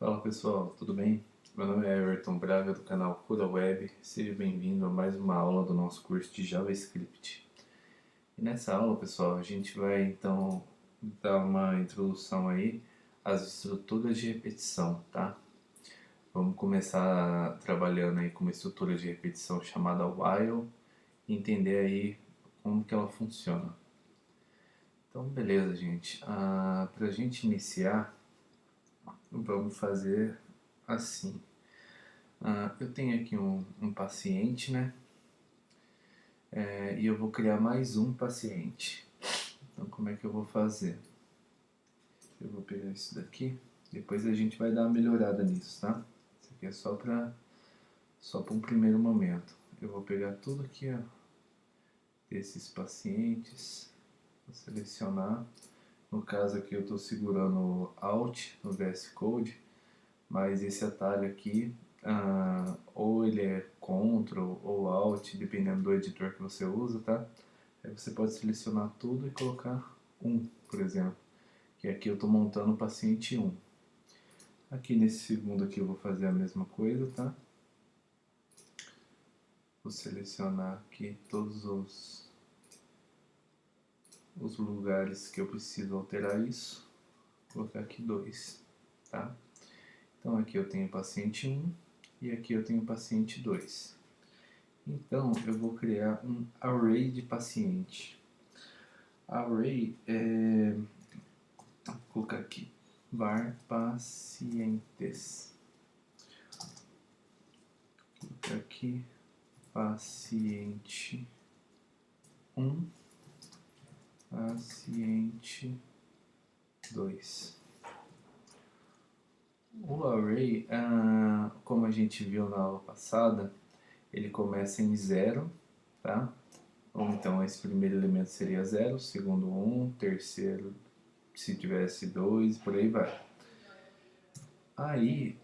Fala pessoal, tudo bem? Meu nome é Everton Braga do canal Cura Web. Seja bem-vindo a mais uma aula do nosso curso de JavaScript. E nessa aula, pessoal, a gente vai então dar uma introdução aí às estruturas de repetição, tá? Vamos começar trabalhando aí com uma estrutura de repetição chamada while e entender aí como que ela funciona. Então, beleza, gente. Para a gente iniciar, vamos fazer assim. Eu tenho aqui um paciente, né? E eu vou criar mais um paciente. Então, como é que eu vou fazer? Eu vou pegar isso daqui. Depois a gente vai dar uma melhorada nisso, tá? Isso aqui é só para um primeiro momento. Eu vou pegar tudo aqui, ó, desses pacientes. Vou selecionar. No caso aqui eu estou segurando o Alt no VS Code, mas esse atalho aqui, ou ele é Ctrl ou Alt, dependendo do editor que você usa, tá? Aí você pode selecionar tudo e colocar 1, por exemplo, que aqui eu estou montando o paciente 1. Aqui nesse segundo aqui eu vou fazer a mesma coisa, tá? Vou selecionar aqui todos os lugares que eu preciso alterar isso. Vou colocar aqui 2, tá? Então aqui eu tenho paciente 1 e aqui eu tenho paciente 2. Então eu vou criar um array de paciente. Array vou colocar aqui var pacientes. Vou colocar aqui paciente 1, paciente 2. O array, como a gente viu na aula passada, ele começa em 0, tá? Ou então esse primeiro elemento seria 0, segundo 1, terceiro se tivesse 2, por aí vai. Aí,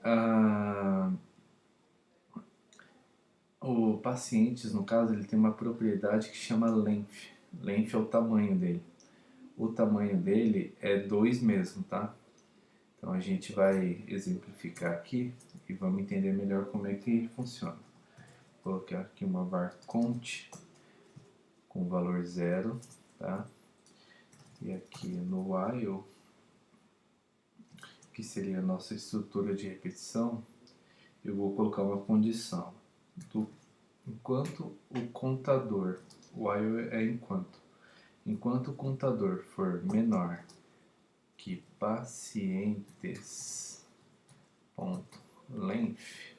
o pacientes, no caso, ele tem uma propriedade que chama length. Length é o tamanho dele. O tamanho dele é 2 mesmo, tá? Então a gente vai exemplificar aqui e vamos entender melhor como é que funciona. Vou colocar aqui uma var cont com valor 0, tá? E aqui no while, que seria a nossa estrutura de repetição, eu vou colocar uma condição. Enquanto o contador, while é enquanto o contador for menor que pacientes.length,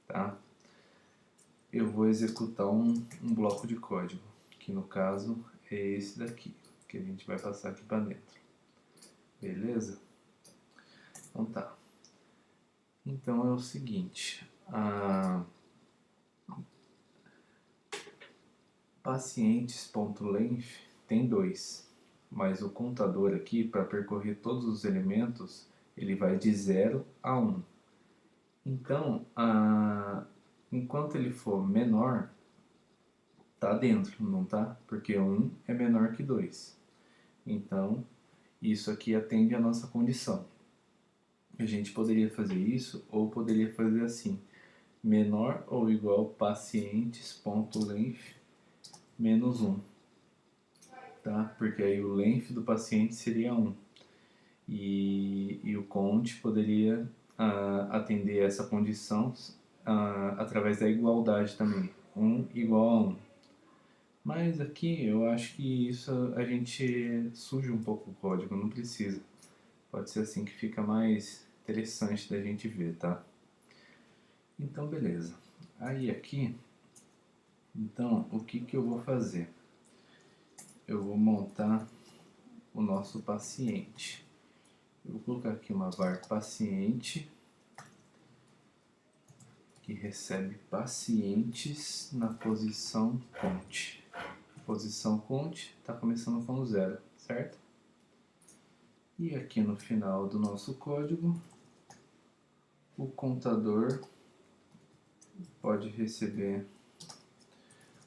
tá? Eu vou executar um bloco de código, que no caso é esse daqui, que a gente vai passar aqui para dentro. Beleza? Então tá. Então é o seguinte, pacientes.length tem 2, mas o contador aqui, para percorrer todos os elementos, ele vai de 0 a 1. Então, enquanto ele for menor, tá dentro, não tá? Porque 1 é menor que 2. Então, isso aqui atende a nossa condição. A gente poderia fazer isso ou poderia fazer assim: menor ou igual pacientes.length menos 1, tá? Porque aí o length do paciente seria 1 e o count poderia atender essa condição através da igualdade também, 1 igual a 1. Mas aqui eu acho que isso a gente suja um pouco o código, não precisa. Pode ser assim que fica mais interessante da gente ver, tá? Então beleza. Aí aqui, então o que eu vou fazer? Eu vou montar o nosso paciente. Eu vou colocar aqui uma var paciente que recebe pacientes na posição count. Posição count está começando com 0, certo? E aqui no final do nosso código, o contador pode receber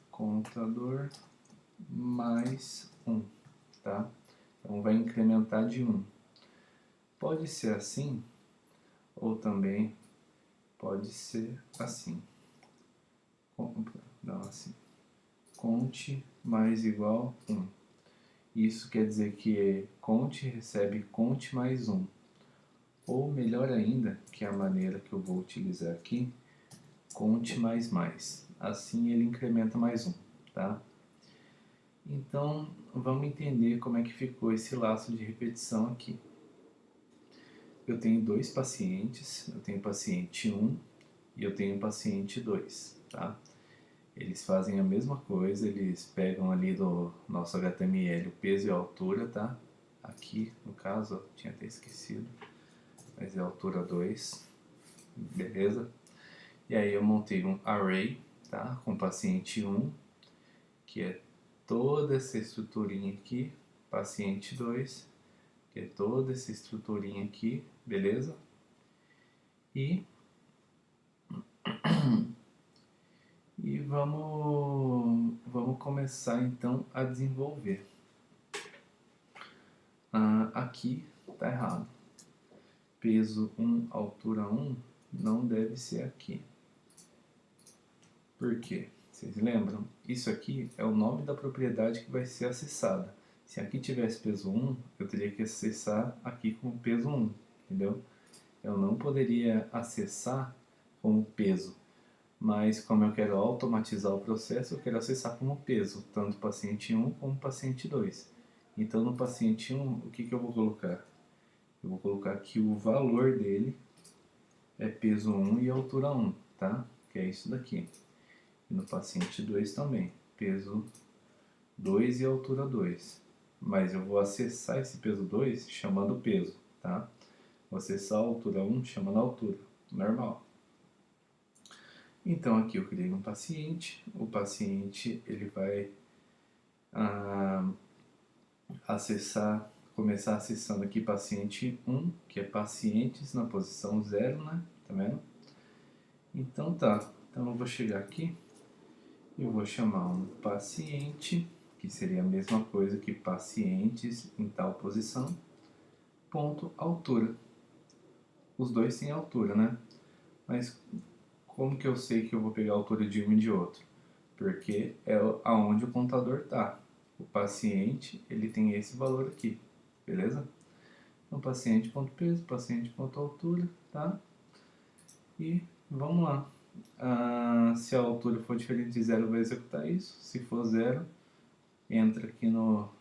contador mais 1, tá? Então vai incrementar de 1. Pode ser assim, ou também pode ser assim. Não, assim. Conte mais igual 1. Isso quer dizer que conte recebe conte mais 1. Ou melhor ainda, que é a maneira que eu vou utilizar aqui, conte mais mais. Assim ele incrementa mais 1, tá? Então, vamos entender como é que ficou esse laço de repetição aqui. Eu tenho dois pacientes, eu tenho paciente 1 e eu tenho paciente 2, tá? Eles fazem a mesma coisa, eles pegam ali do nosso HTML o peso e a altura, tá? Aqui, no caso, eu tinha até esquecido, mas é a altura 2, beleza? E aí eu montei um array, tá? Com paciente 1, que é toda essa estruturinha aqui, paciente 2, que é toda essa estruturinha aqui, beleza? E vamos começar então a desenvolver. Aqui tá errado. Peso 1, altura 1 não deve ser aqui. Por quê? Vocês lembram? Isso aqui é o nome da propriedade que vai ser acessada. Se aqui tivesse peso 1, eu teria que acessar aqui com peso 1, entendeu? Eu não poderia acessar como peso, mas como eu quero automatizar o processo, eu quero acessar como peso, tanto paciente 1 como paciente 2. Então no paciente 1, o que eu vou colocar? Eu vou colocar que o valor dele é peso 1 e altura 1, tá? Que é isso daqui. E no paciente 2 também, peso 2 e altura 2. Mas eu vou acessar esse peso 2 chamando peso, tá? Vou acessar a altura 1 chamando altura, normal. Então aqui eu criei um paciente, o paciente ele vai acessar, começar acessando aqui paciente 1, que é pacientes na posição 0, né? Tá vendo? Então tá, então eu vou chegar aqui e vou chamar um paciente, que seria a mesma coisa que pacientes em tal posição, ponto altura. Os dois têm altura, né? Mas como que eu sei que eu vou pegar a altura de um e de outro? Porque é aonde o contador está. O paciente, ele tem esse valor aqui, beleza? Então, paciente.peso, paciente.altura, tá? E vamos lá. Se a altura for diferente de 0, vai executar isso. Se for 0, entra aqui no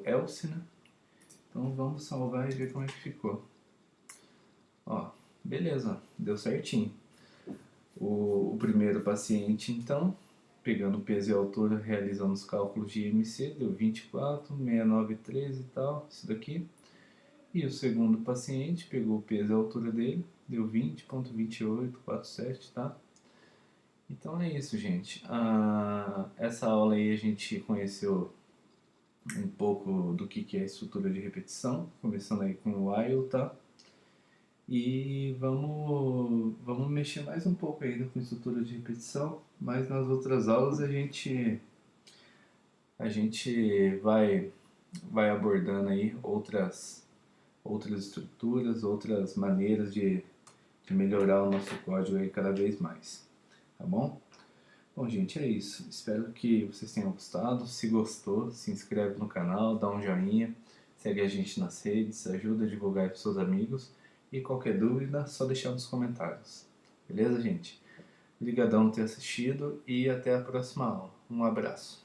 else, né? Então vamos salvar e ver como é que ficou. Ó, beleza, deu certinho. O primeiro paciente, então, pegando peso e altura, realizando os cálculos de IMC, deu 24, 69,13 e tal, isso daqui. E o segundo paciente pegou o peso e a altura dele, deu 20,2847, tá? Então é isso, gente. Essa aula aí a gente conheceu um pouco do que é a estrutura de repetição, começando aí com o while, tá? E vamos mexer mais um pouco ainda com estrutura de repetição, mas nas outras aulas a gente vai abordando aí outras estruturas, outras maneiras de melhorar o nosso código aí cada vez mais, tá bom? Bom, gente, é isso. Espero que vocês tenham gostado. Se gostou, se inscreve no canal, dá um joinha, segue a gente nas redes, ajuda a divulgar para seus amigos. E qualquer dúvida, só deixar nos comentários. Beleza, gente? Obrigadão por ter assistido e até a próxima aula. Um abraço.